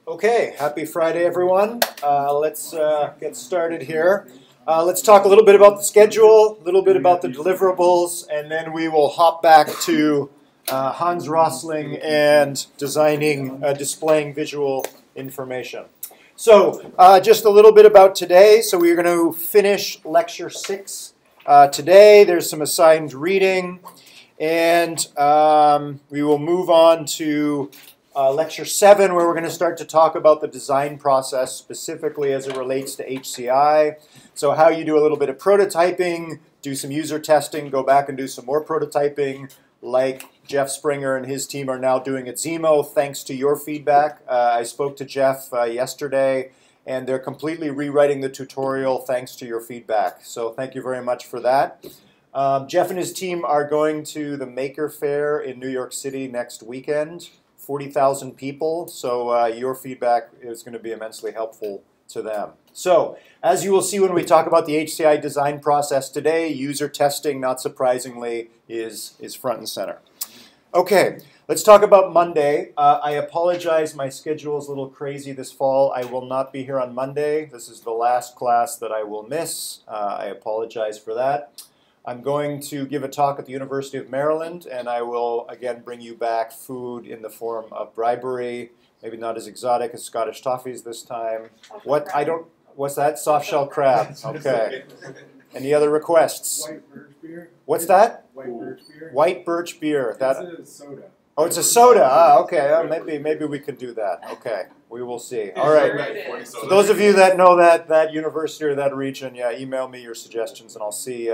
Okay, happy Friday, everyone. Let's get started here. Let's talk a little bit about the schedule, a little bit about the deliverables, and then we will hop back to Hans Rosling and designing, displaying visual information. So just a little bit about today. So we're going to finish Lecture 6 today. There's some assigned reading, and we will move on to Lecture 7, where we're going to start to talk about the design process, specifically as it relates to HCI. So how you do a little bit of prototyping, do some user testing, go back and do some more prototyping, like Jeff Springer and his team are now doing at Zemo, thanks to your feedback. I spoke to Jeff yesterday, and they're completely rewriting the tutorial thanks to your feedback. So thank you very much for that. Jeff and his team are going to the Maker Faire in New York City next weekend. 40,000 people, so your feedback is going to be immensely helpful to them. So, as you will see when we talk about the HCI design process today, user testing, not surprisingly, is front and center. Okay, let's talk about Monday. I apologize, my schedule is a little crazy this fall. I will not be here on Monday. This is the last class that I will miss. I apologize for that. I'm going to give a talk at the University of Maryland, and I will, again, bring you back food in the form of bribery, maybe not as exotic as Scottish toffees this time. What's that? Soft shell crab. Okay. Any other requests? White birch beer. What's that? White birch beer. White birch beer. It's a soda. Oh, it's a soda. Ah, okay. Maybe we could do that. Okay, we will see. All right. For those of you that know that university or that region, yeah, email me your suggestions, and I'll see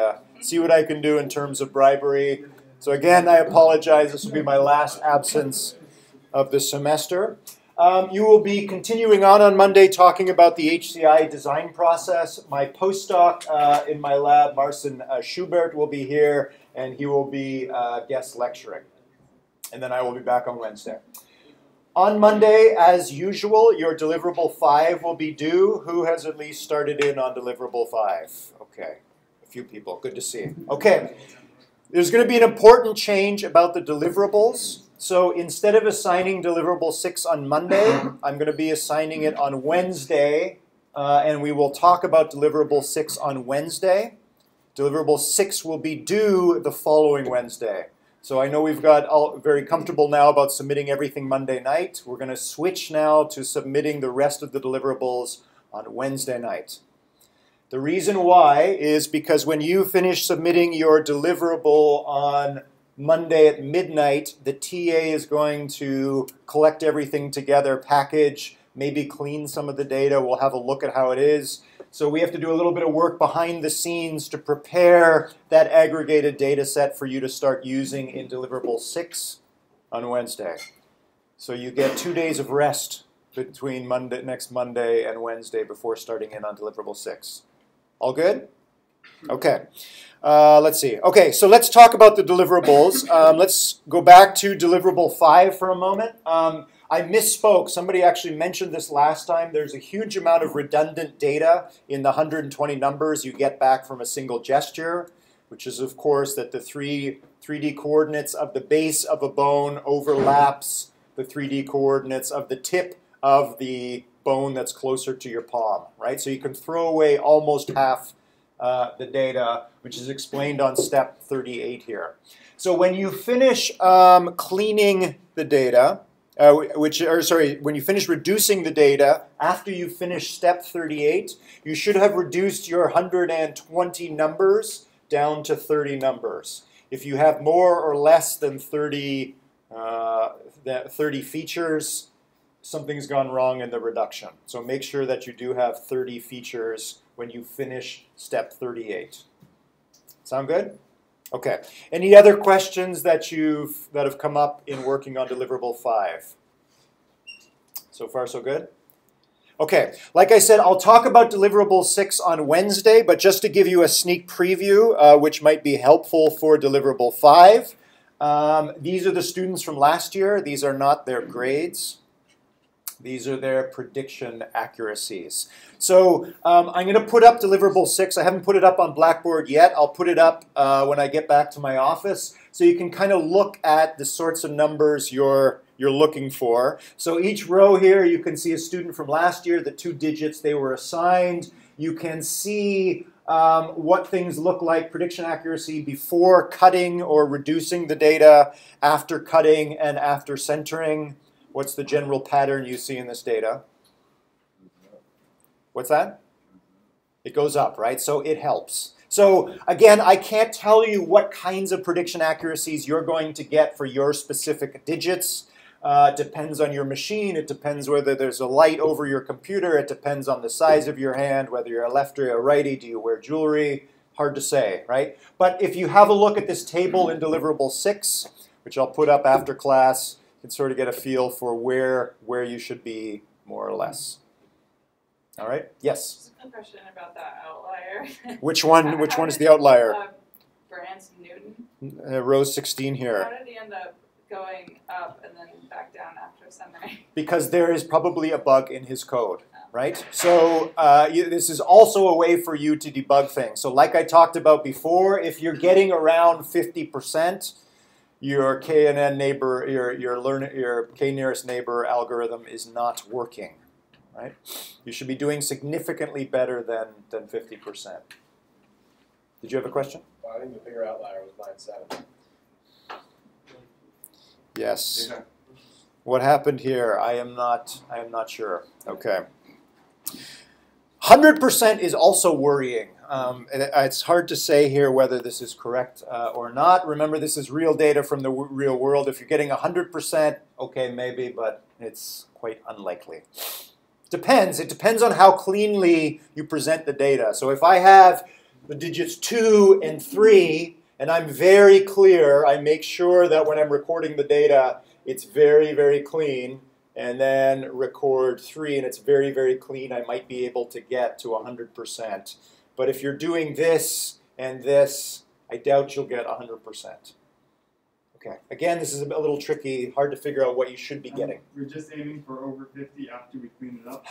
what I can do in terms of bribery. So again, I apologize. This will be my last absence of the semester. You will be continuing on Monday talking about the HCI design process. My postdoc in my lab, Marcin Schubert, will be here, and he will be guest lecturing. And then I will be back on Wednesday. On Monday, as usual, your deliverable 5 will be due. Who has at least started in on deliverable 5? Okay, a few people. Good to see. Okay, there's going to be an important change about the deliverables. So instead of assigning deliverable 6 on Monday, I'm going to be assigning it on Wednesday, and we will talk about deliverable 6 on Wednesday. Deliverable 6 will be due the following Wednesday. So I know we've got all very comfortable now about submitting everything Monday night. We're going to switch now to submitting the rest of the deliverables on Wednesday night. The reason why is because when you finish submitting your deliverable on Monday at midnight, the TA is going to collect everything together, package, maybe clean some of the data. We'll have a look at how it is. So we have to do a little bit of work behind the scenes to prepare that aggregated data set for you to start using in deliverable 6 on Wednesday. So you get 2 days of rest between next Monday and Wednesday before starting in on deliverable 6. All good? Okay. Let's see. Okay, so let's talk about the deliverables. Let's go back to deliverable 5 for a moment. I misspoke. Somebody actually mentioned this last time. There's a huge amount of redundant data in the 120 numbers you get back from a single gesture, which is, of course, that the 3D coordinates of the base of a bone overlaps the 3D coordinates of the tip of the bone that's closer to your palm, right? So you can throw away almost half the data, which is explained on step 38 here. So when you finish cleaning the data, when you finish reducing the data, after you finish step 38, you should have reduced your 120 numbers down to 30 numbers. If you have more or less than 30 features, something's gone wrong in the reduction. So make sure that you do have 30 features when you finish step 38. Sound good? Okay. Any other questions that have come up in working on deliverable 5? So far, so good? Okay. Like I said, I'll talk about deliverable 6 on Wednesday, but just to give you a sneak preview, which might be helpful for deliverable 5, these are the students from last year. These are not their grades. These are their prediction accuracies. So I'm going to put up deliverable 6. I haven't put it up on Blackboard yet. I'll put it up when I get back to my office. So you can kind of look at the sorts of numbers your you're looking for. So each row here, you can see a student from last year, the 2 digits they were assigned. You can see what things look like, prediction accuracy before cutting or reducing the data, after cutting and after centering. What's the general pattern you see in this data? What's that? It goes up, right? So it helps. So again, I can't tell you what kinds of prediction accuracies you're going to get for your specific digits. It depends on your machine. It depends whether there's a light over your computer. It depends on the size of your hand, whether you're a lefty or a righty. Do you wear jewelry? Hard to say, right? But if you have a look at this table in Deliverable 6, which I'll put up after class, you can sort of get a feel for where you should be, more or less. All right? Yes? Just a question about that outlier. Which one is the outlier? Brands Newton. Row 16 here. How did he end up going up and then back down after centering? Because there is probably a bug in his code, right? So this is also a way for you to debug things. So like I talked about before, if you're getting around 50%, your KNN neighbor, your k-nearest neighbor algorithm is not working, right? You should be doing significantly better than 50%. Did you have a question? Well, I think the bigger outlier was 9.7. Yes. Yeah. What happened here? I am not sure. Okay. 100% is also worrying. It's hard to say here whether this is correct or not. Remember, this is real data from the real world. If you're getting 100%, okay, maybe, but it's quite unlikely. Depends. It depends on how cleanly you present the data. So if I have the digits 2 and 3, and I'm very clear, I make sure that when I'm recording the data, it's very, very clean, and then record 3 and it's very, very clean, I might be able to get to 100%. But if you're doing this and this, I doubt you'll get 100%. Okay. Again, this is a little tricky, hard to figure out what you should be getting. We're just aiming for over 50 after we clean it up.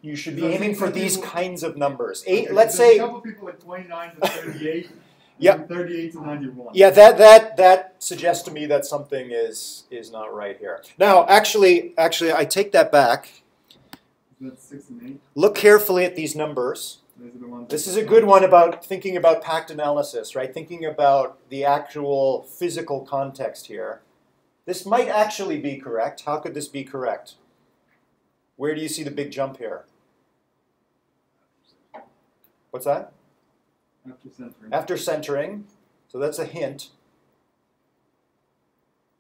You should be aiming for these kinds of numbers. Okay, Let's say a couple people at 29 to 38. Yeah. 38 to 91. Yeah, that suggests to me that something is not right here. Now, actually, I take that back. That's 6 and 8. Look carefully at these numbers. Those are the ones. This is a good one about thinking about packed analysis, right? Thinking about the actual physical context here. This might actually be correct. How could this be correct? Where do you see the big jump here? What's that? After centering. After centering. So that's a hint.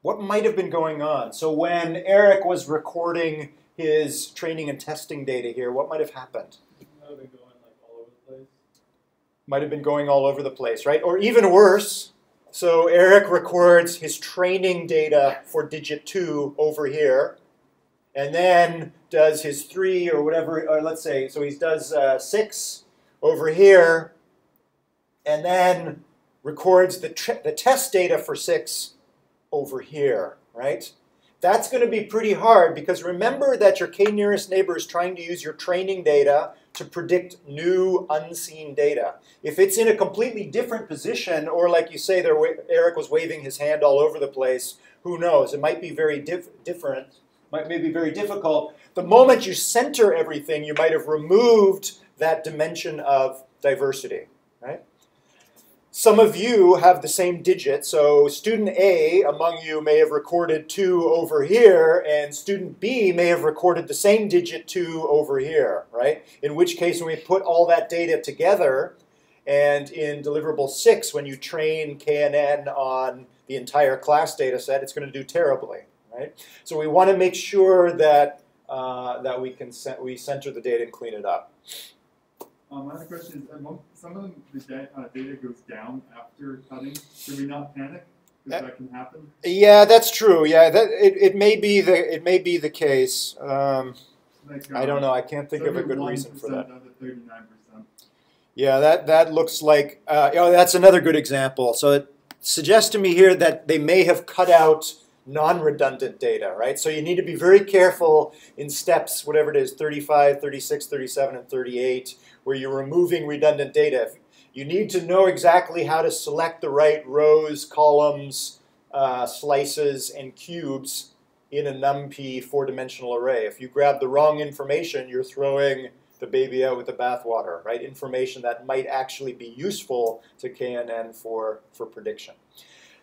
What might have been going on? So when Eric was recording his training and testing data here, what might have happened? Might have been going like all over the place. Might have been going all over the place, right? Or even worse, so Eric records his training data for digit 2 over here, and then does his 3 or whatever, or let's say, so he does 6 over here, and then records the test data for 6 over here, right? That's going to be pretty hard because remember that your k-nearest neighbor is trying to use your training data to predict new unseen data. If it's in a completely different position, or like you say, Eric was waving his hand all over the place, who knows? It might be very different, might maybe very difficult. The moment you center everything, you might have removed that dimension of diversity, right? Some of you have the same digit, so student A among you may have recorded 2 over here, and student B may have recorded the same digit 2 over here, right? In which case, when we put all that data together, and in Deliverable 6, when you train KNN on the entire class data set, it's going to do terribly, right? So we want to make sure that, we center the data and clean it up. My other question is, some of the data goes down after cutting. Should we not panic? Because that can happen. Yeah, that's true. Yeah, it may be the case. I don't know. I can't think of a good reason for that. Of the 39%. Yeah, that looks like that's another good example. So it suggests to me here that they may have cut out non-redundant data, right? So you need to be very careful in steps, whatever it is, 35, 36, 37, and 38, where you're removing redundant data. You need to know exactly how to select the right rows, columns, slices, and cubes in a NumPy 4-dimensional array. If you grab the wrong information, you're throwing the baby out with the bathwater, right? Information that might actually be useful to KNN for prediction.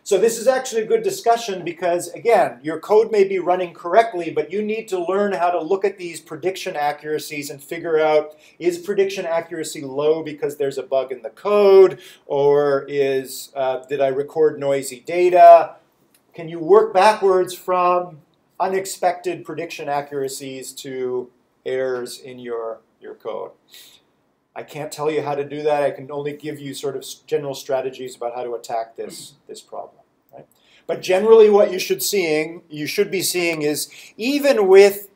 So this is actually a good discussion because, again, your code may be running correctly, but you need to learn how to look at these prediction accuracies and figure out, is prediction accuracy low because there's a bug in the code, or did I record noisy data? Can you work backwards from unexpected prediction accuracies to errors in your code? I can't tell you how to do that. I can only give you sort of general strategies about how to attack this problem. Right? But generally what you should be seeing is, even with,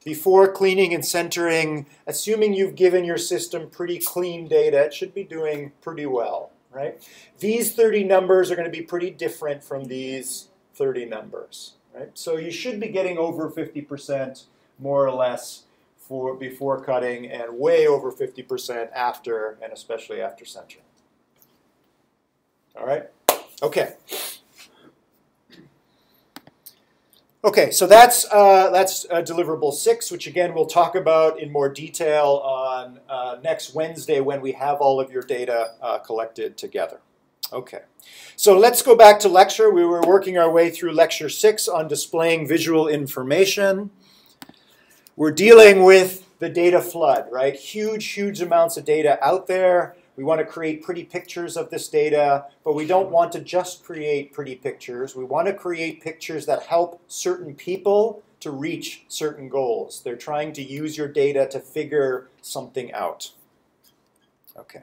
before cleaning and centering, assuming you've given your system pretty clean data, it should be doing pretty well. Right? These 30 numbers are going to be pretty different from these 30 numbers. Right? So you should be getting over 50% more or less for before cutting, and way over 50% after, and especially after centering. All right? Okay. Okay, so that's deliverable 6, which again we'll talk about in more detail on next Wednesday when we have all of your data collected together. Okay, so let's go back to lecture. We were working our way through lecture 6 on displaying visual information. We're dealing with the data flood, right? Huge amounts of data out there. We want to create pretty pictures of this data, but we don't want to just create pretty pictures. We want to create pictures that help certain people to reach certain goals. They're trying to use your data to figure something out. Okay.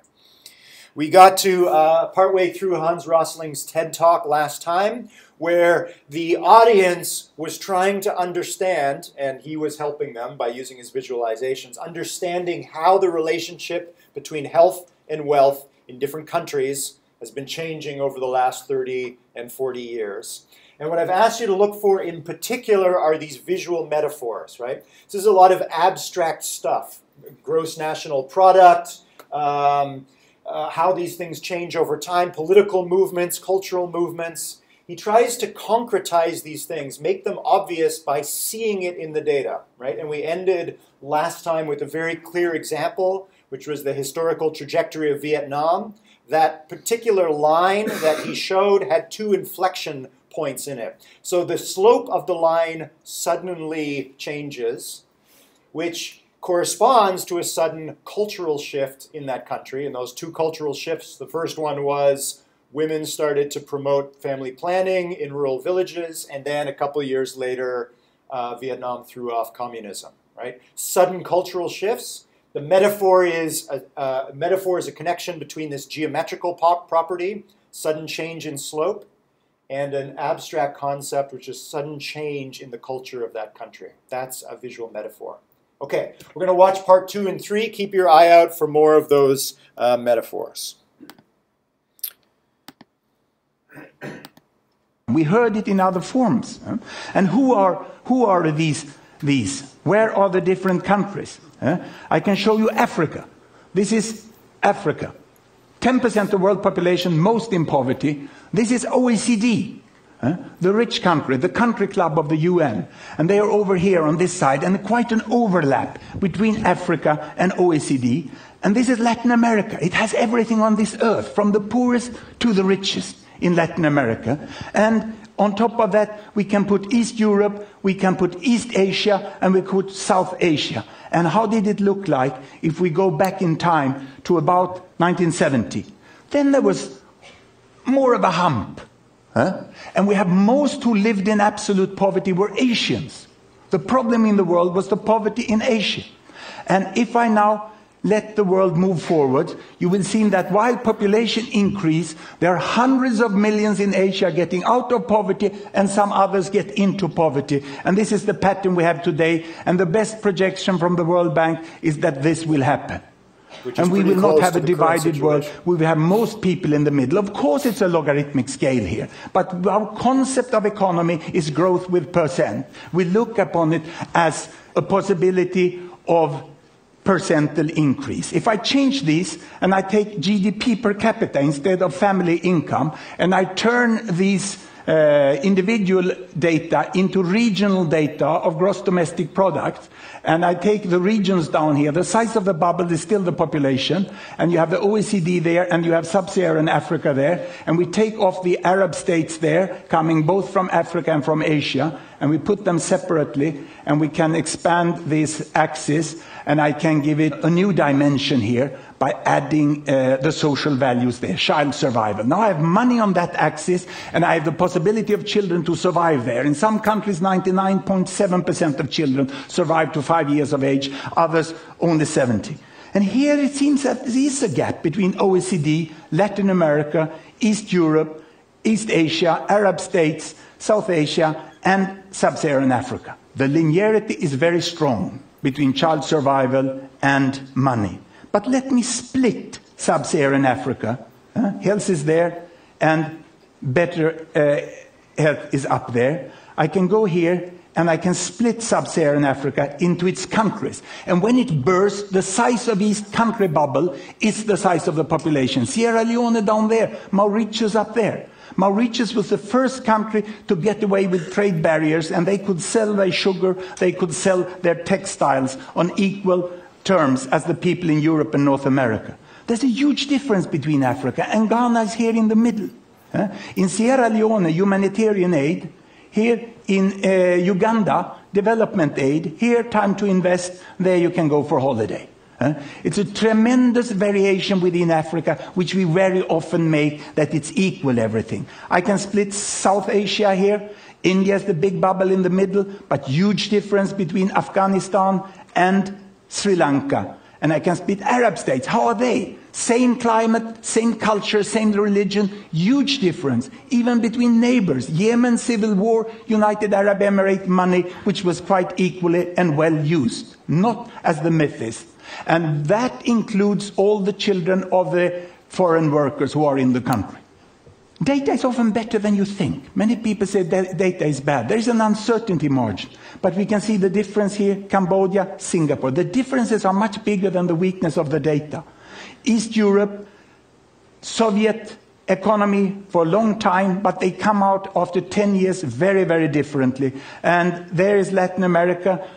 We got to partway through Hans Rosling's TED Talk last time, where the audience was trying to understand, and he was helping them by using his visualizations, understanding how the relationship between health and wealth in different countries has been changing over the last 30 and 40 years. And what I've asked you to look for in particular are these visual metaphors, right? This is a lot of abstract stuff. Gross national product, how these things change over time, political movements, cultural movements. He tries to concretize these things, make them obvious by seeing it in the data, right? And we ended last time with a very clear example, which was the historical trajectory of Vietnam. That particular line that he showed had 2 inflection points in it. So the slope of the line suddenly changes, which corresponds to a sudden cultural shift in that country. And those 2 cultural shifts, the first one was women started to promote family planning in rural villages, and then a couple of years later, Vietnam threw off communism, right? Sudden cultural shifts. The metaphor is a connection between this geometrical property, sudden change in slope, and an abstract concept, which is sudden change in the culture of that country. That's a visual metaphor. Okay, we're going to watch part 2 and 3. Keep your eye out for more of those metaphors. We heard it in other forms. And who are these? Where are the different countries? I can show you Africa. This is Africa. 10% of the world population, most in poverty. This is OECD, the rich country, the country club of the UN. And they are over here on this side, and quite an overlap between Africa and OECD. And this is Latin America. It has everything on this earth, from the poorest to the richest in Latin America. And on top of that, we can put East Europe, we can put East Asia, and we put South Asia. And how did it look like if we go back in time to about 1970? Then there was more of a hump. And we have most who lived in absolute poverty were Asians. The problem in the world was the poverty in Asia. And if I now let the world move forward, you will see that while population increase, there are hundreds of millions in Asia getting out of poverty, and some others get into poverty. And this is the pattern we have today, and the best projection from the World Bank is that this will happen. And we will not have a divided world. We will have most people in the middle. Of course it's a logarithmic scale here, but our concept of economy is growth with percent. We look upon it as a possibility of percentage increase. If I change this and I take GDP per capita instead of family income, and I turn these individual data into regional data of gross domestic product, and I take the regions down here. The size of the bubble is still the population, and you have the OECD there, and you have sub-Saharan Africa there, and we take off the Arab states there, coming both from Africa and from Asia, and we put them separately, and we can expand this axis, and I can give it a new dimension here by adding the social values there, child survival. Now I have money on that axis, and I have the possibility of children to survive there. In some countries, 99.7% of children survive to 5 years of age, others only 70. And here it seems that there is a gap between OECD, Latin America, East Europe, East Asia, Arab states, South Asia, and Sub-Saharan Africa. The linearity is very strong between child survival and money. But let me split Sub-Saharan Africa. Health is there, and better health is up there. I can go here, and I can split Sub-Saharan Africa into its countries. And when it bursts, the size of each country bubble is the size of the population. Sierra Leone down there, Mauritius up there. Mauritius was the first country to get away with trade barriers, and they could sell their sugar, they could sell their textiles on equal terms as the people in Europe and North America. There's a huge difference between Africa, and Ghana is here in the middle. In Sierra Leone, humanitarian aid. Here in Uganda, development aid. Here, time to invest. There you can go for holiday. It's a tremendous variation within Africa, which we very often make that it's equal everything. I can split South Asia here. India is the big bubble in the middle, but huge difference between Afghanistan and Sri Lanka. And I can split Arab states. How are they? Same climate, same culture, same religion, huge difference. Even between neighbors. Yemen, civil war, United Arab Emirates money, which was quite equally and well used. Not as the myth is. And that includes all the children of the foreign workers who are in the country. Data is often better than you think. Many people say that data is bad. There is an uncertainty margin. But we can see the difference here, Cambodia, Singapore. The differences are much bigger than the weakness of the data. East Europe, Soviet economy for a long time, but they come out after 10 years very, very differently. And there is Latin America.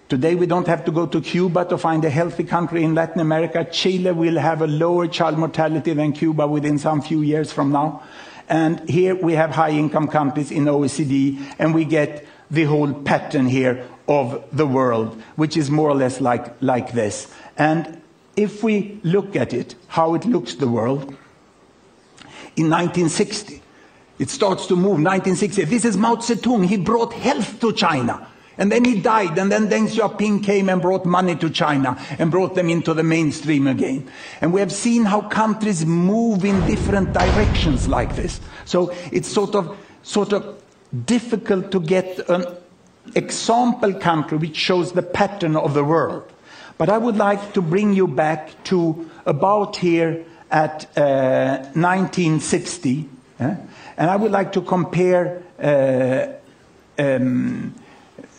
Today we don't have to go to Cuba to find a healthy country in Latin America. Chile will have a lower child mortality than Cuba within some few years from now. And here we have high-income countries in OECD, and we get the whole pattern here of the world, which is more or less like this. And if we look at it, how it looks the world, in 1960, it starts to move, 1960. This is Mao Zedong. He brought health to China. And then he died, and then Deng Xiaoping came and brought money to China and brought them into the mainstream again. And we have seen how countries move in different directions like this. So it's sort of difficult to get an example country which shows the pattern of the world. But I would like to bring you back to about here at 1960. And I would like to compare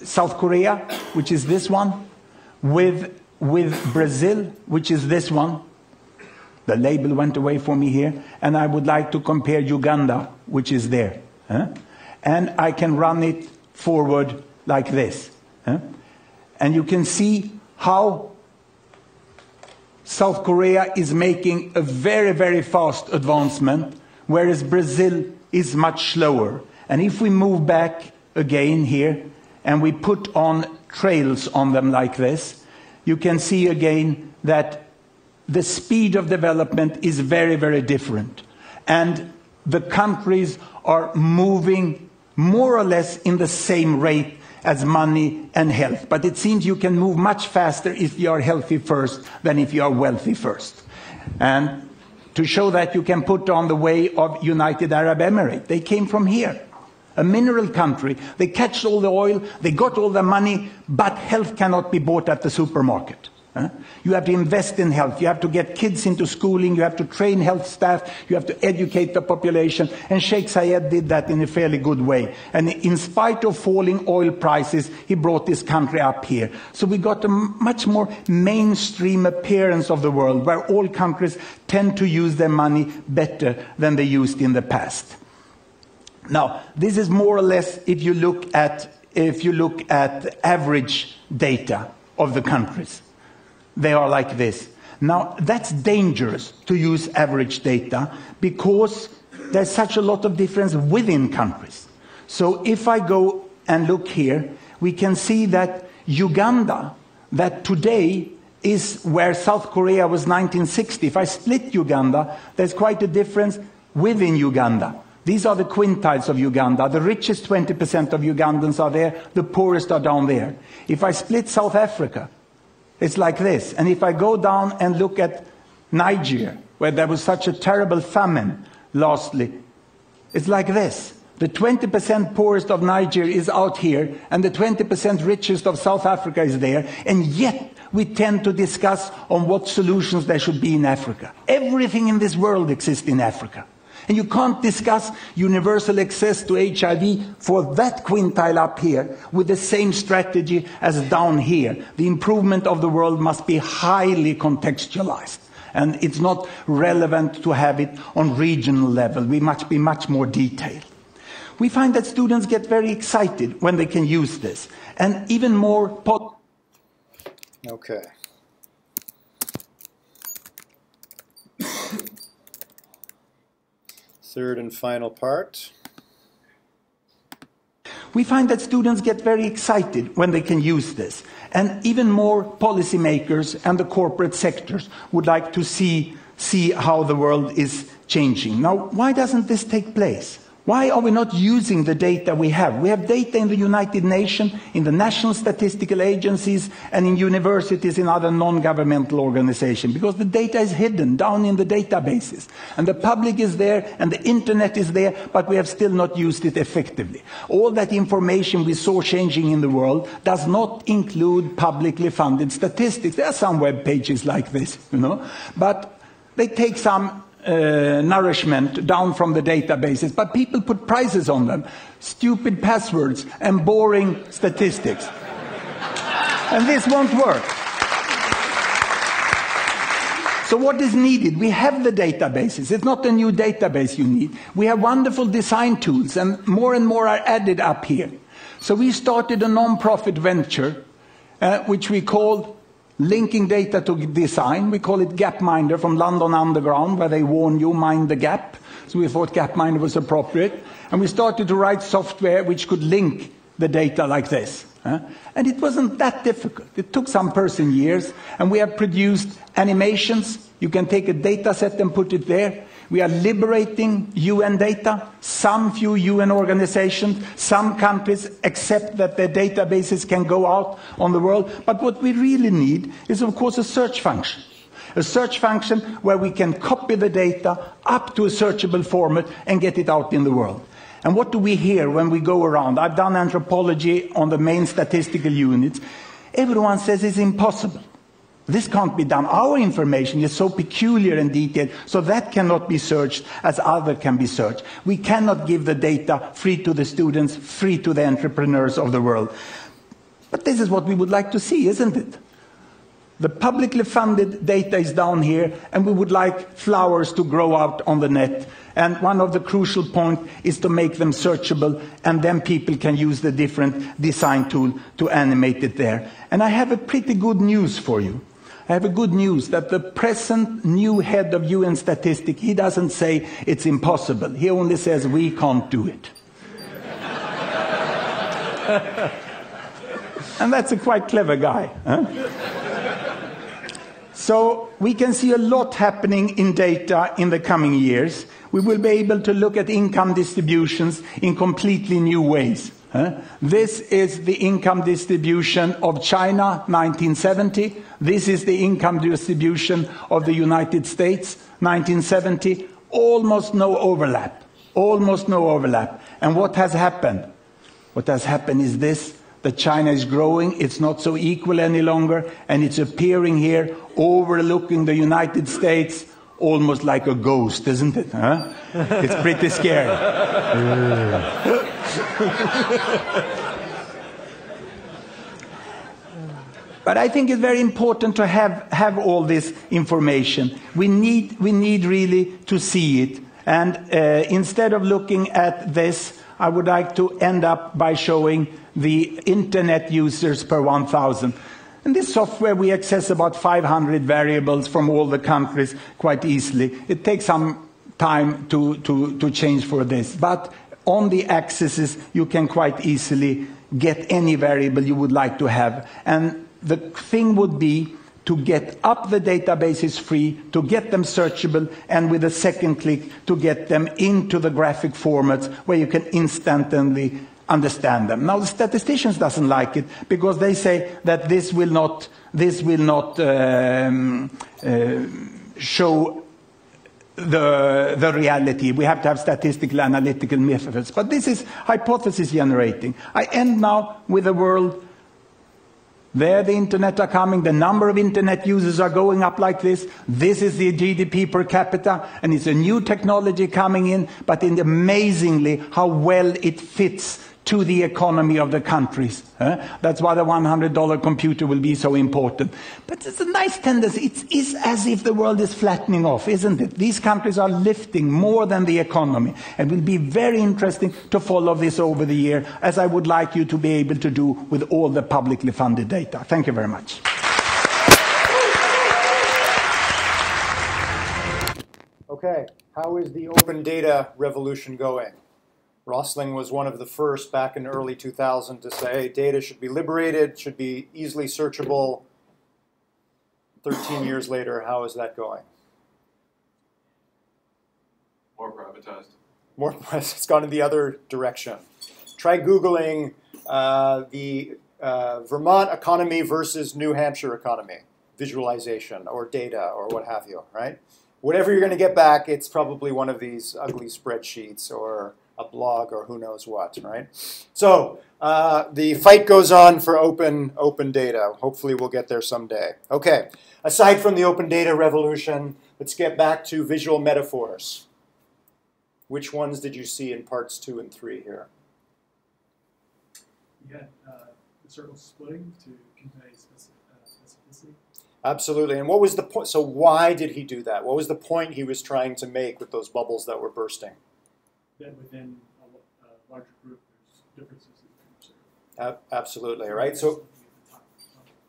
South Korea, which is this one, with Brazil, which is this one. The label went away for me here. And I would like to compare Uganda, which is there. And I can run it forward like this. And you can see how South Korea is making a very, very fast advancement, whereas Brazil is much slower. And if we move back again here, and we put on trails on them like this, you can see again that the speed of development is very, very different. And the countries are moving more or less in the same rate as money and health. But it seems you can move much faster if you are healthy first than if you are wealthy first. And to show that, you can put on the way of United Arab Emirates. They came from here. A mineral country. They catch all the oil, they got all the money, but health cannot be bought at the supermarket. You have to invest in health. You have to get kids into schooling. You have to train health staff. You have to educate the population. And Sheikh Zayed did that in a fairly good way. And in spite of falling oil prices, he brought this country up here. So we got a much more mainstream appearance of the world, where all countries tend to use their money better than they used in the past. Now, this is more or less if you look at average data of the countries. They are like this. Now, that's dangerous to use average data because there's such a lot of difference within countries. So if I go and look here, we can see that Uganda, that today is where South Korea was 1960. If I split Uganda, there's quite a difference within Uganda. These are the quintiles of Uganda. The richest 20% of Ugandans are there, the poorest are down there. If I split South Africa, it's like this. And if I go down and look at Niger, where there was such a terrible famine, lastly, it's like this. The 20% poorest of Niger is out here, and the 20% richest of South Africa is there, and yet we tend to discuss on what solutions there should be in Africa. Everything in this world exists in Africa. And you can't discuss universal access to HIV for that quintile up here with the same strategy as down here. The improvement of the world must be highly contextualized. And it's not relevant to have it on regional level. We must be much more detailed. We find that students get very excited when they can use this. And even more... Okay. Third and final part. We find that students get very excited when they can use this. And even more policymakers and the corporate sectors would like to see how the world is changing. Now, why doesn't this take place? Why are we not using the data we have? We have data in the United Nations, in the national statistical agencies, and in universities and other non-governmental organizations, because the data is hidden down in the databases. And the public is there, and the internet is there, but we have still not used it effectively. All that information we saw changing in the world does not include publicly funded statistics. There are some web pages like this, but they take some nourishment down from the databases, but people put prices on them, stupid passwords and boring statistics. And this won't work. So what is needed? We have the databases. It's not a new database you need. We have wonderful design tools, and more are added up here. So we started a non-profit venture, which we called Linking Data to Design. We call it Gapminder, from London Underground, where they warn you, mind the gap. So we thought Gapminder was appropriate. And we started to write software which could link the data like this. And it wasn't that difficult. It took some person years. And we have produced animations. You can take a data set and put it there. We are liberating UN data. Some few UN organizations, some countries accept that their databases can go out on the world. But what we really need is, of course, a search function. A search function where we can copy the data up to a searchable format and get it out in the world. And what do we hear when we go around? I've done anthropology on the main statistical units. Everyone says it's impossible. This can't be done. Our information is so peculiar and detailed, so that cannot be searched as other can be searched. We cannot give the data free to the students, free to the entrepreneurs of the world. But this is what we would like to see, isn't it? The publicly funded data is down here, and we would like flowers to grow out on the net. And one of the crucial points is to make them searchable, and then people can use the different design tool to animate it there. And I have a pretty good news for you. I have a good news that the present new head of UN Statistics, he doesn't say it's impossible. He only says we can't do it. And that's a quite clever guy. Huh? So we can see a lot happening in data in the coming years. We will be able to look at income distributions in completely new ways. This is the income distribution of China, 1970. This is the income distribution of the United States, 1970. Almost no overlap. Almost no overlap. And what has happened? What has happened is this. That China is growing, it's not so equal any longer, and it's appearing here, overlooking the United States, almost like a ghost, isn't it? Huh? It's pretty scary. But I think it's very important to have all this information. We need really to see it. And instead of looking at this, I would like to end up by showing the internet users per 1,000. In this software, we access about 500 variables from all the countries quite easily. It takes some time to change for this. But on the axes, you can quite easily get any variable you would like to have. And the thing would be to get up the databases free, to get them searchable, and with a second click to get them into the graphic formats where you can instantly understand them. Now the statisticians doesn't like it because they say that this will not show the reality. We have to have statistical analytical methods. But this is hypothesis generating. I end now with a world there the internet are coming, the number of internet users are going up like this. This is the GDP per capita, and it's a new technology coming in, but amazingly how well it fits to the economy of the countries. That's why the $100 computer will be so important. But it's a nice tendency. It is as if the world is flattening off, isn't it? These countries are lifting more than the economy. And it will be very interesting to follow this over the year, as I would like you to be able to do with all the publicly funded data. Thank you very much. Okay, how is the open data revolution going? Rosling was one of the first back in early 2000 to say data should be liberated, should be easily searchable. 13 years later, how is that going? More privatized. More, it's gone in the other direction. Try Googling the Vermont economy versus New Hampshire economy, visualization or data or what have you, right? Whatever you're going to get back, it's probably one of these ugly spreadsheets or a blog or who knows what, right? So the fight goes on for open data. Hopefully we'll get there someday. Okay, aside from the open data revolution, let's get back to visual metaphors. Which ones did you see in parts 2 and 3 here? You had the circle splitting to convey specificity. Absolutely. And what was the point? So why did he do that? What was the point he was trying to make with those bubbles that were bursting? That within a larger group, there's differences that you can observe. Absolutely, right? So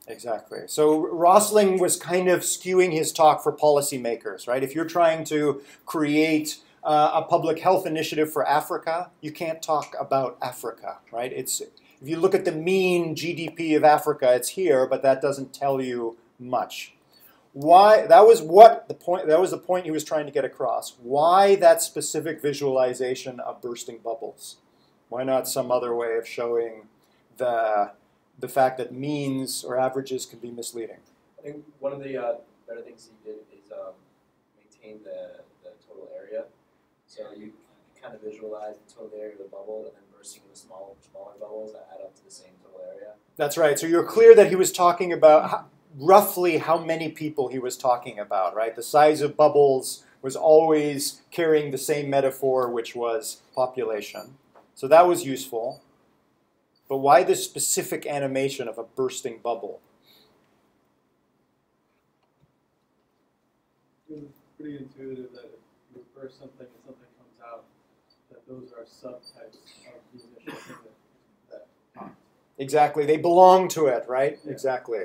exactly. So Rosling was kind of skewing his talk for policymakers, right? If you're trying to create a public health initiative for Africa, you can't talk about Africa, right? If you look at the mean GDP of Africa, it's here, but that doesn't tell you much. Why? That was the point he was trying to get across. Why that specific visualization of bursting bubbles? Why not some other way of showing the fact that means or averages can be misleading? I think one of the better things he did is maintain the total area. So you kind of visualize the total area of the bubble and then bursting into smaller bubbles that add up to the same total area. That's right. So you're clear that he was talking about roughly how many people he was talking about, right? The size of bubbles was always carrying the same metaphor, which was population. So that was useful. But why this specific animation of a bursting bubble? It was pretty intuitive that if you burst something and something comes out, that those are subtypes of the initial thing that popped. Exactly. They belong to it, right? Yeah. Exactly.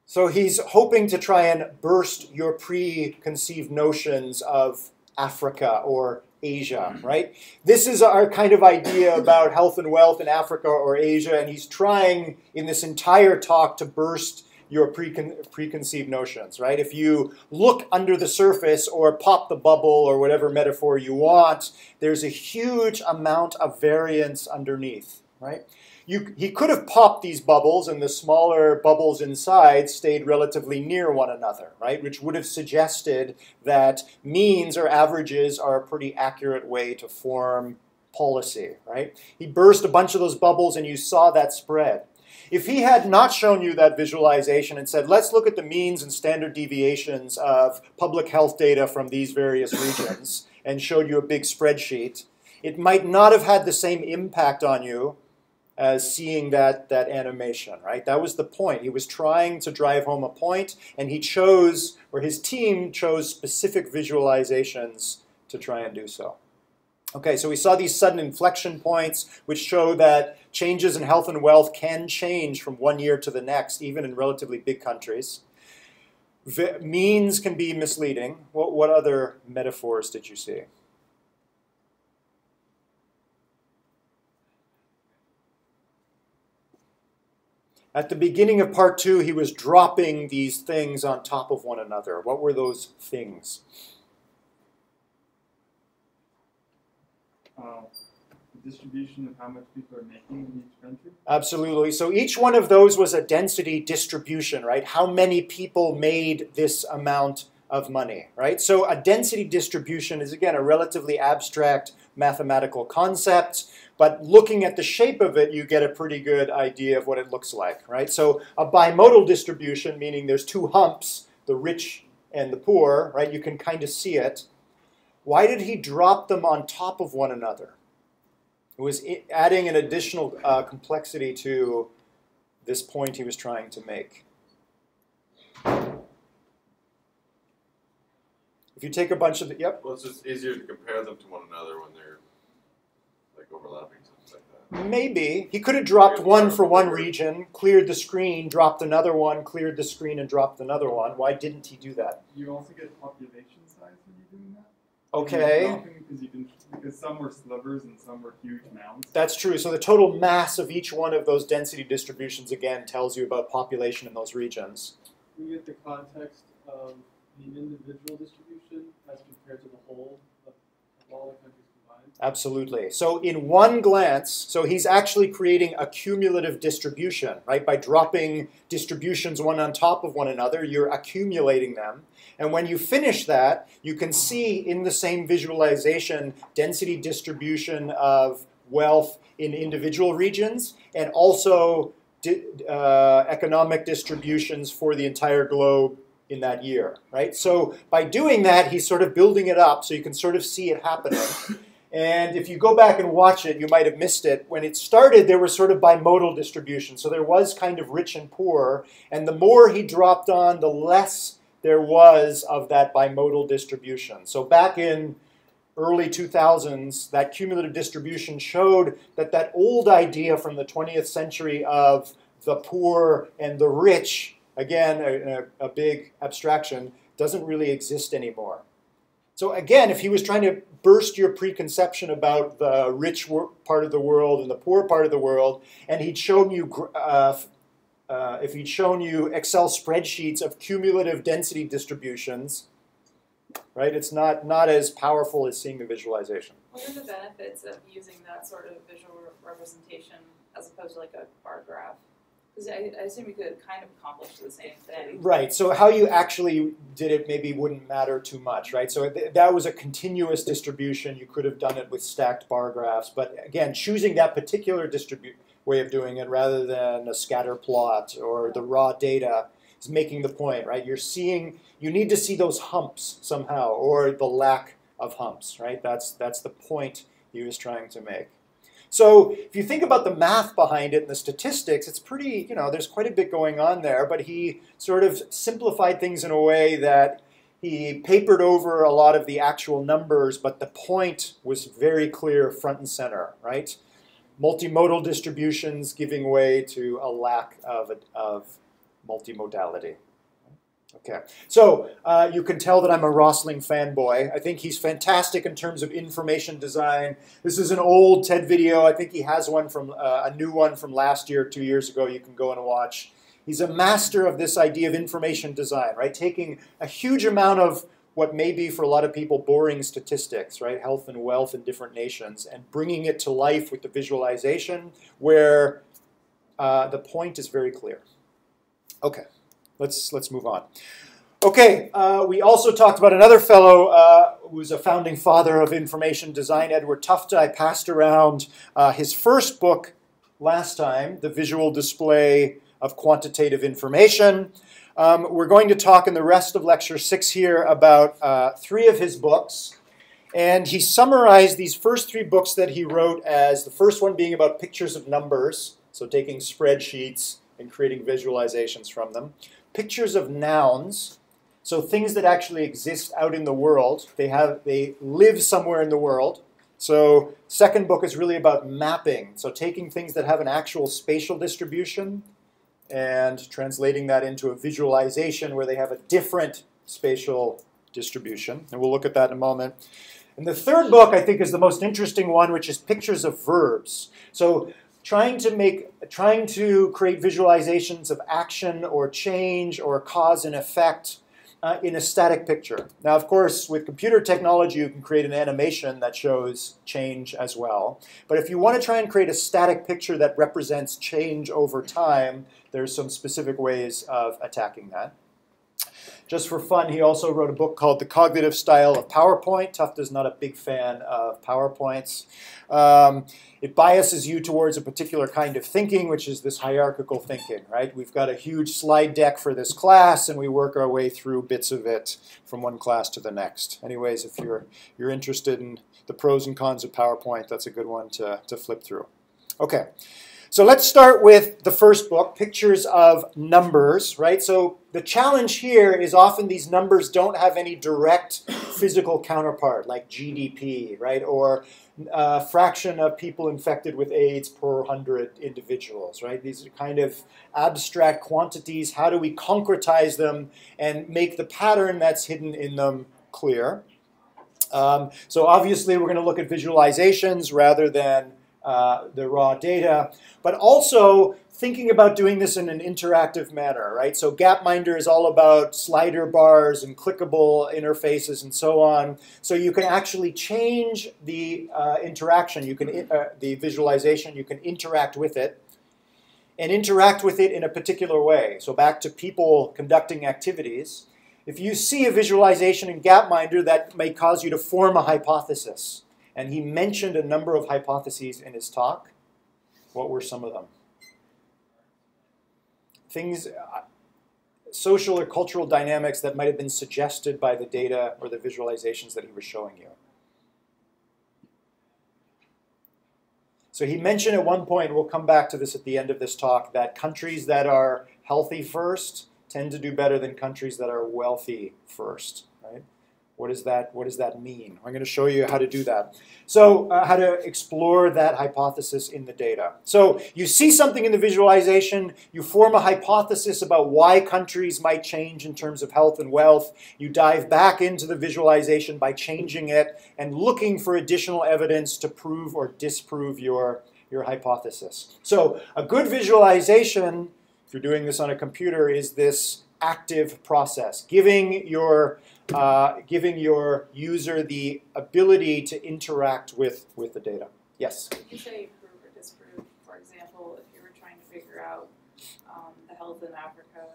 So he's hoping to try and burst your preconceived notions of Africa or Asia, right? This is our kind of idea about health and wealth in Africa or Asia, and he's trying in this entire talk to burst your preconceived notions, right? If you look under the surface or pop the bubble or whatever metaphor you want, there's a huge amount of variance underneath, right? He could have popped these bubbles and the smaller bubbles inside stayed relatively near one another, right? Which would have suggested that means or averages are a pretty accurate way to form policy, right? He burst a bunch of those bubbles and you saw that spread. If he had not shown you that visualization and said, let's look at the means and standard deviations of public health data from these various regions and showed you a big spreadsheet, it might not have had the same impact on you as seeing that animation, right? That was the point. He was trying to drive home a point, and he chose, or his team chose specific visualizations to try and do so. Okay, so we saw these sudden inflection points, which show that changes in health and wealth can change from one year to the next, even in relatively big countries. Means can be misleading. What other metaphors did you see? At the beginning of part 2, he was dropping these things on top of one another. What were those things? The distribution of how much people are making in each country? Absolutely. So each one of those was a density distribution, right? How many people made this amount of money, right? So a density distribution is, again, a relatively abstract mathematical concept, but looking at the shape of it, you get a pretty good idea of what it looks like, right? So a bimodal distribution, meaning there's two humps, the rich and the poor, right? You can kind of see it. Why did he drop them on top of one another? It was adding an additional complexity to this point he was trying to make. If you take a bunch of the, yep. Well, it's just easier to compare them to one another when they're like overlapping, something like that. Maybe. He could have dropped one for one region, cleared the screen, dropped another one, cleared the screen, and dropped another one. Why didn't he do that? You also get population size when you're doing that? Okay. Because some were slivers and some were huge mounds. That's true. So the total mass of each one of those density distributions, again, tells you about population in those regions. We get the context of the individual distribution as compared to the whole of all the countries combined. Absolutely. So in one glance, so he's actually creating a cumulative distribution, right? By dropping distributions one on top of one another, you're accumulating them. And when you finish that, you can see in the same visualization density distribution of wealth in individual regions and also economic distributions for the entire globe in that year, right? So by doing that, he's sort of building it up so you can sort of see it happening. And if you go back and watch it, you might have missed it. When it started, there was sort of bimodal distribution. So there was kind of rich and poor. And the more he dropped on, the less there was of that bimodal distribution. So back in early 2000s, that cumulative distribution showed that that old idea from the 20th century of the poor and the rich, again, a big abstraction, doesn't really exist anymore. So again, if he was trying to burst your preconception about the rich part of the world and the poor part of the world, and he'd shown you, if he'd shown you Excel spreadsheets of cumulative density distributions, right, it's not as powerful as seeing the visualization. What are the benefits of using that sort of visual representation as opposed to like a bar graph? Because I assume you could kind of accomplish the same thing. Right, so how you actually did it maybe wouldn't matter too much, right? So that was a continuous distribution. You could have done it with stacked bar graphs. But again, choosing that particular way of doing it rather than a scatter plot or the raw data is making the point, right? You're seeing, you need to see those humps somehow or the lack of humps, right? That's the point he was trying to make. So if you think about the math behind it and the statistics, it's pretty, there's quite a bit going on there, but he sort of simplified things in a way that he papered over a lot of the actual numbers, but the point was very clear front and center, right? Multimodal distributions giving way to a lack of multimodality. Okay, so you can tell that I'm a Rosling fanboy. I think he's fantastic in terms of information design. This is an old TED video. I think he has one from a new one from last year, 2 years ago. You can go and watch. He's a master of this idea of information design, right? Taking a huge amount of what may be for a lot of people boring statistics, right? Health and wealth in different nations, and bringing it to life with the visualization where the point is very clear. Okay. Let's move on. Okay, we also talked about another fellow who was a founding father of information design, Edward Tufte. I passed around his first book last time, The Visual Display of Quantitative Information. We're going to talk in the rest of Lecture 6 here about 3 of his books. And he summarized these first 3 books that he wrote as the first one being about pictures of numbers, so taking spreadsheets and creating visualizations from them. Pictures of nouns, So things that actually exist out in the world, they live somewhere in the world. So second book is really about mapping. So taking things that have an actual spatial distribution and translating that into a visualization where they have a different spatial distribution. And we'll look at that in a moment. And the third book, I think, is the most interesting one, which is pictures of verbs. So trying to create visualizations of action or change or cause and effect in a static picture. Now, of course, with computer technology, you can create an animation that shows change as well. But if you want to try and create a static picture that represents change over time, there's some specific ways of attacking that. Just for fun, he also wrote a book called The Cognitive Style of PowerPoint. Tufte is not a big fan of PowerPoints. It biases you towards a particular kind of thinking, which is this hierarchical thinking, right? We've got a huge slide deck for this class, and we work our way through bits of it from one class to the next. Anyways, if you're interested in the pros and cons of PowerPoint, that's a good one to flip through. Okay. So let's start with the first book, Pictures of Numbers, right? So the challenge here is often these numbers don't have any direct physical counterpart, like GDP, right? Or fraction of people infected with AIDS per 100 individuals, right? These are kind of abstract quantities. How do we concretize them and make the pattern that's hidden in them clear? So obviously we're going to look at visualizations rather than the raw data, but also thinking about doing this in an interactive manner, right? So Gapminder is all about slider bars and clickable interfaces and so on. So you can actually change the interaction, the visualization, you can interact with it, and interact with it in a particular way. So back to people conducting activities. If you see a visualization in Gapminder, that may cause you to form a hypothesis. And he mentioned a number of hypotheses in his talk. What were some of them? Things, social or cultural dynamics that might have been suggested by the data or the visualizations that he was showing you. So he mentioned at one point, we'll come back to this at the end of this talk, that countries that are healthy first tend to do better than countries that are wealthy first, right? What does that mean? I'm going to show you how to do that. So how to explore that hypothesis in the data. So you see something in the visualization, you form a hypothesis about why countries might change in terms of health and wealth. You dive back into the visualization by changing it and looking for additional evidence to prove or disprove your hypothesis. So a good visualization, if you're doing this on a computer, is this active process, giving your user the ability to interact with the data. Yes? Could you say prove or disprove, for example, if you were trying to figure out the health in Africa,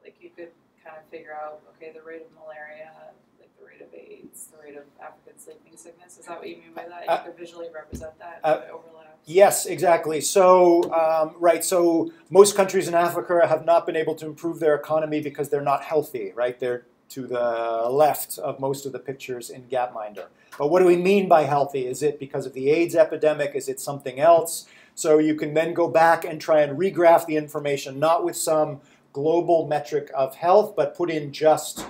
like you could kind of figure out, okay, the rate of malaria, like the rate of AIDS, the rate of African sleeping sickness. Is that what you mean by that? You could visually represent that overlap? Yes, exactly. So, right, so most countries in Africa have not been able to improve their economy because they're not healthy, right? They're to the left of most of the pictures in Gapminder. But what do we mean by healthy? Is it because of the AIDS epidemic? Is it something else? So you can then go back and try and regraph the information, not with some global metric of health, but put in just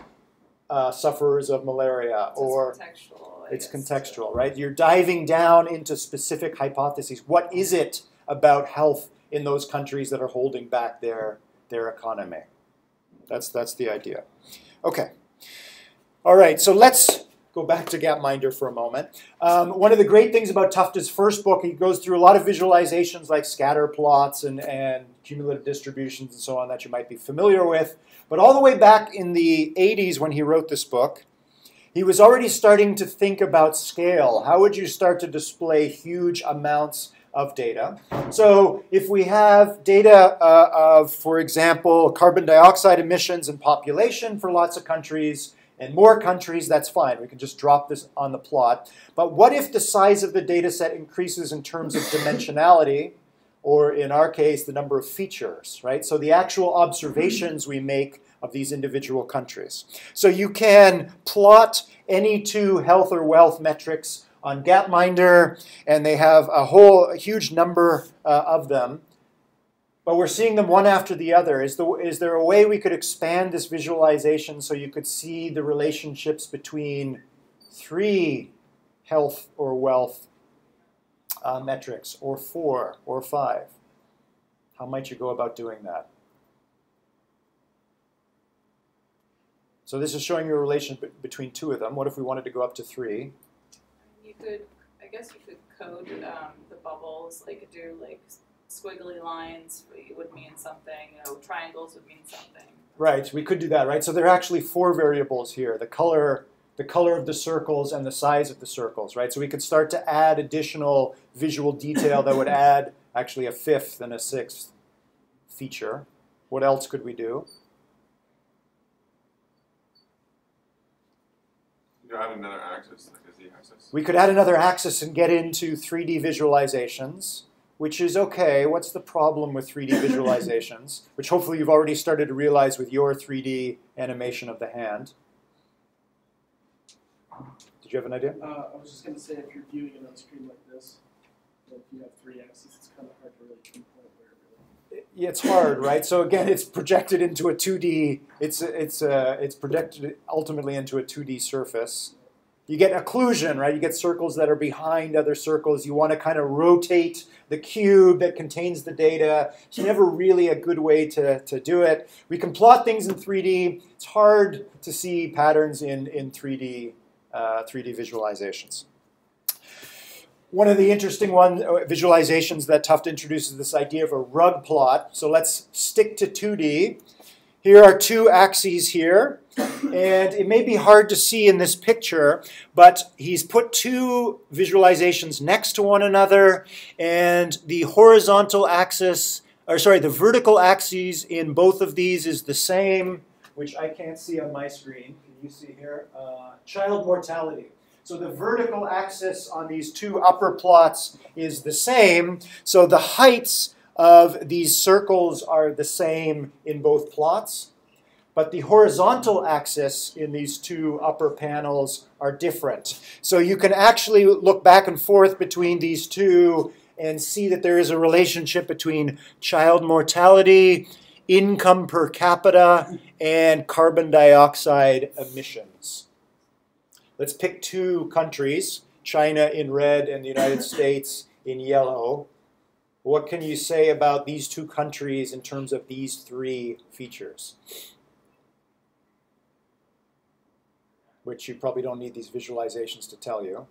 sufferers of malaria. So it's contextual. It's contextual, right? You're diving down into specific hypotheses. What is it about health in those countries that are holding back their economy? That's the idea. Okay. All right, so let's go back to Gapminder for a moment. One of the great things about Tufte's first book, he goes through a lot of visualizations like scatter plots and cumulative distributions and so on that you might be familiar with. But all the way back in the 80s when he wrote this book, he was already starting to think about scale. How would you start to display huge amounts of data? So if we have data of, for example, carbon dioxide emissions and population for lots of countries and more countries, that's fine. We can just drop this on the plot. But what if the size of the data set increases in terms of dimensionality, or in our case, the number of features, right? So the actual observations we make of these individual countries. So you can plot any two health or wealth metrics on Gapminder, and they have a huge number of them. but we're seeing them one after the other. Is there a way we could expand this visualization so you could see the relationships between 3 health or wealth metrics, or 4 or 5? How might you go about doing that? So this is showing you a relation between 2 of them. What if we wanted to go up to 3? You could, I guess you could code the bubbles, like do like squiggly lines would mean something, you know, triangles would mean something. Right, we could do that, right? So there are actually 4 variables here: the color of the circles and the size of the circles, right? So we could start to add additional visual detail that would add actually a 5th and a 6th feature. What else could we do? You add another axis, like a z-axis. We could add another axis and get into 3D visualizations, which is okay. What's the problem with 3D visualizations? Which hopefully you've already started to realize with your 3D animation of the hand. Did you have an idea? I was just going to say, if you're viewing it on a screen like this, if you have 3 axes, it's kind of hard to really pinpoint where it really. Yeah, it's hard, right? So again, it's projected into a 2D. It's projected ultimately into a 2D surface. You get occlusion, right? You get circles that are behind other circles. You want to kind of rotate the cube that contains the data. It's never really a good way to do it. We can plot things in 3D. It's hard to see patterns in 3D visualizations. One of the interesting visualizations that Tufte introduces this idea of a rug plot. So let's stick to 2D. Here are 2 axes here, and it may be hard to see in this picture, but he's put 2 visualizations next to one another, and the horizontal axis, or sorry, the vertical axis in both of these is the same, which I can't see on my screen. Can you see here? Child mortality. So the vertical axis on these 2 upper plots is the same, so the heights of these circles are the same in both plots, but the horizontal axis in these 2 upper panels are different. So you can actually look back and forth between these 2 and see that there is a relationship between child mortality, income per capita, and carbon dioxide emissions. Let's pick 2 countries, China in red and the United States in yellow. What can you say about these 2 countries in terms of these 3 features? Which you probably don't need these visualizations to tell you.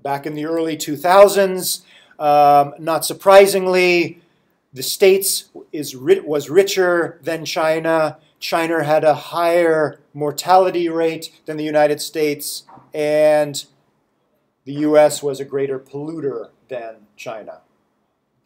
Back in the early 2000s, not surprisingly, the States was richer than China. China had a higher mortality rate than the United States, and the US was a greater polluter than China.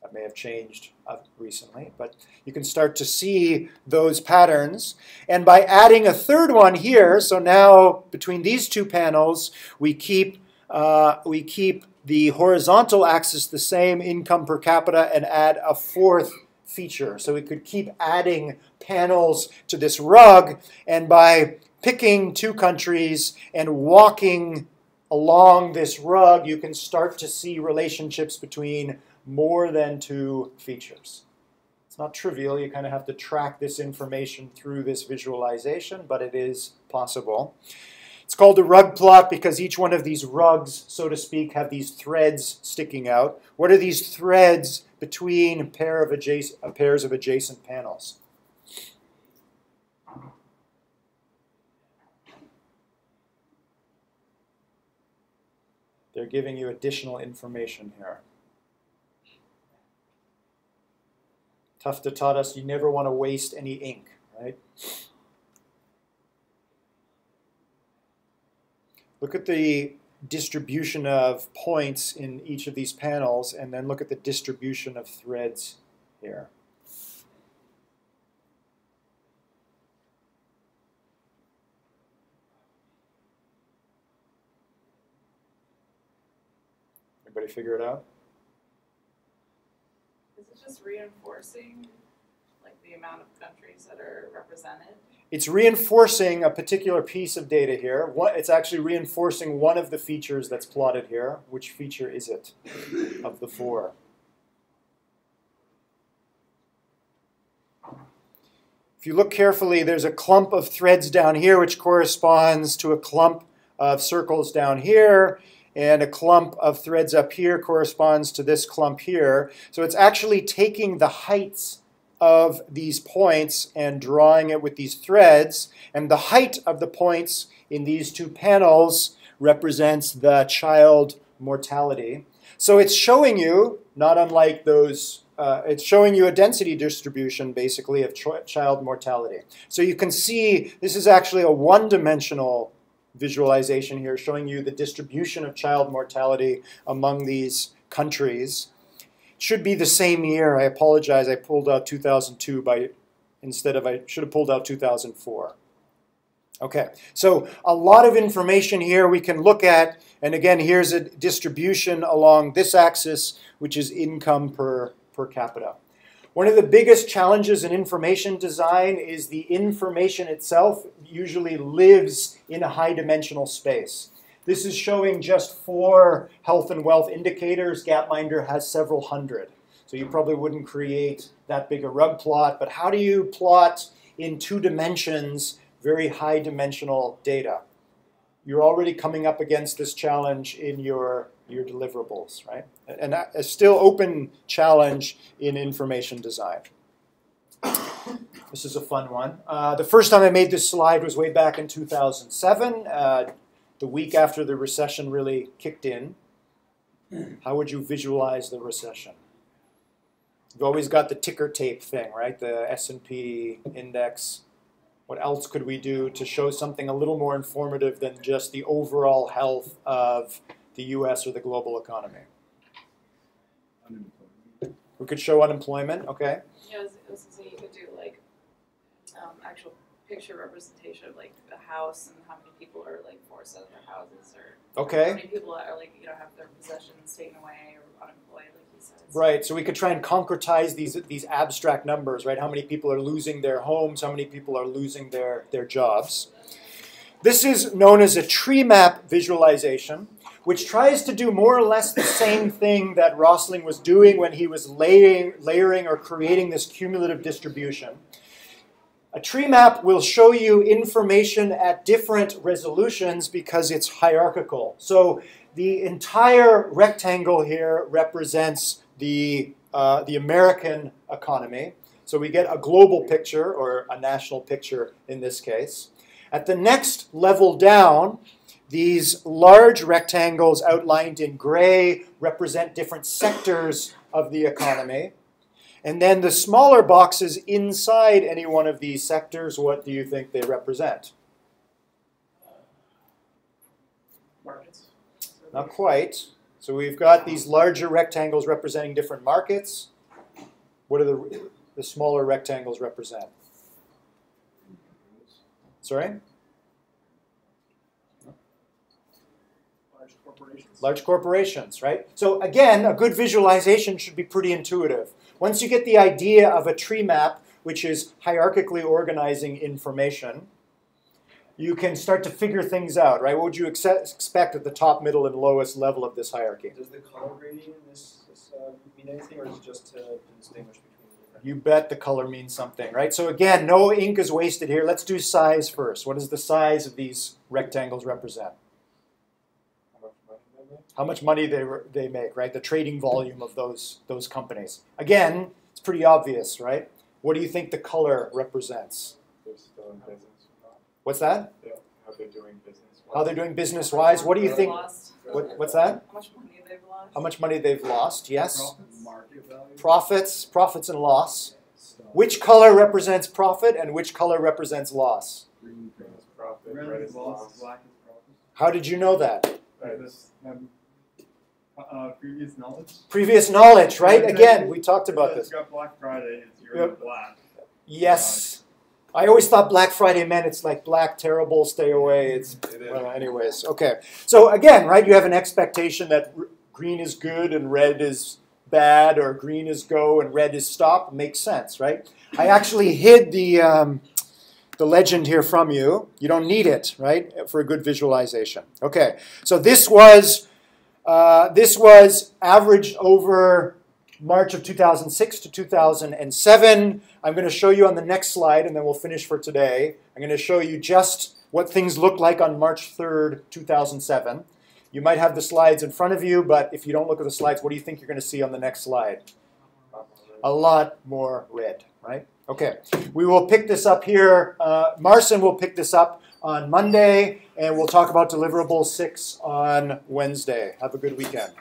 That may have changed recently, but you can start to see those patterns. And by adding a 3rd one here, so now between these 2 panels, we keep the horizontal axis the same, income per capita, and add a 4th feature. So we could keep adding panels to this rug, and by picking 2 countries and walking along this rug, you can start to see relationships between more than 2 features. It's not trivial. You kind of have to track this information through this visualization, but it is possible. It's called a rug plot because each one of these rugs, so to speak, have these threads sticking out. What are these threads between pairs of adjacent panels? They're giving you additional information here. Tufte taught us you never want to waste any ink, right? Look at the distribution of points in each of these panels, and then look at the distribution of threads here. Everybody figure it out? Is it just reinforcing like the amount of countries that are represented? It's reinforcing a particular piece of data here. It's actually reinforcing one of the features that's plotted here. Which feature is it of the 4? if you look carefully, there's a clump of threads down here which corresponds to a clump of circles down here, and a clump of threads up here corresponds to this clump here. So it's actually taking the heights of these points and drawing it with these threads, and the height of the points in these two panels represents the child mortality. So it's showing you, not unlike those, it's showing you a density distribution, basically, of child mortality. So you can see this is actually a one-dimensional visualization here, showing you the distribution of child mortality among these countries. It should be the same year. I apologize, I pulled out 2002 instead of, I should have pulled out 2004. Okay, so a lot of information here we can look at, and again, here's a distribution along this axis, which is income per capita. One of the biggest challenges in information design is the information itself usually lives in a high-dimensional space. This is showing just 4 health and wealth indicators. Gapminder has several hundred. So you probably wouldn't create that big a rug plot, but how do you plot in 2 dimensions very high-dimensional data? You're already coming up against this challenge in your deliverables, right? And a still open challenge in information design. This is a fun one. The first time I made this slide was way back in 2007, the week after the recession really kicked in. How would you visualize the recession? You've always got the ticker tape thing, right? The S&P index. What else could we do to show something a little more informative than just the overall health of the US or the global economy? We could show unemployment, okay? Yeah, I was gonna say you could do like actual picture representation of like the house and how many people are like forced out of their houses, or okay. how many people are like, you know, have their possessions taken away or unemployed, like you said. Right, so we could try and concretize these abstract numbers, right? How many people are losing their homes, how many people are losing their jobs. This is known as a tree map visualization, which tries to do more or less the same thing that Rosling was doing when he was layering or creating this cumulative distribution. A tree map will show you information at different resolutions because it's hierarchical. So the entire rectangle here represents the American economy. So we get a global picture, or a national picture in this case. At the next level down, these large rectangles outlined in gray represent different sectors of the economy. And then the smaller boxes inside any one of these sectors, what do you think they represent? Markets. Not quite. So we've got these larger rectangles representing different markets. What do the smaller rectangles represent? Sorry? Large corporations. Large corporations, right? So again, a good visualization should be pretty intuitive. Once you get the idea of a tree map, which is hierarchically organizing information, you can start to figure things out, right? What would you expect at the top, middle, and lowest level of this hierarchy? Does the color gradient in this mean anything, or is it just to distinguish between the different? You bet the color means something, right? So again, no ink is wasted here. Let's do size first. What does the size of these rectangles represent? How much money they make, right? The trading volume of those companies. Again, it's pretty obvious, right? What do you think the color represents? They're still in business or not. What's that? Yeah, how they're doing business. How they're doing business-wise? What do you think? Lost. What's that? How much money they've lost? How much money they've lost, yes. Market value. Profits and loss. Which color represents profit and which color represents loss? Green is profit, Red red is is loss, loss. black is profit. How did you know that? Right. Previous knowledge. Previous knowledge, right? Again, we talked about this. It's got Black Friday, it's you're Yep. in black. Yes. I always thought Black Friday meant it's like black, terrible, stay away. It's, It is. well, anyways, okay. So again, right, you have an expectation that green is good and red is bad, or green is go and red is stop. Makes sense, right? I actually hid the legend here from you. You don't need it, right, for a good visualization. Okay, so this was averaged over March of 2006 to 2007. I'm going to show you on the next slide, and then we'll finish for today. I'm going to show you just what things look like on March 3rd, 2007. You might have the slides in front of you, but if you don't look at the slides, what do you think you're going to see on the next slide? A lot more red, right? Okay, we will pick this up here. Marcin will pick this up on Monday, and we'll talk about Deliverables 6 on Wednesday. Have a good weekend.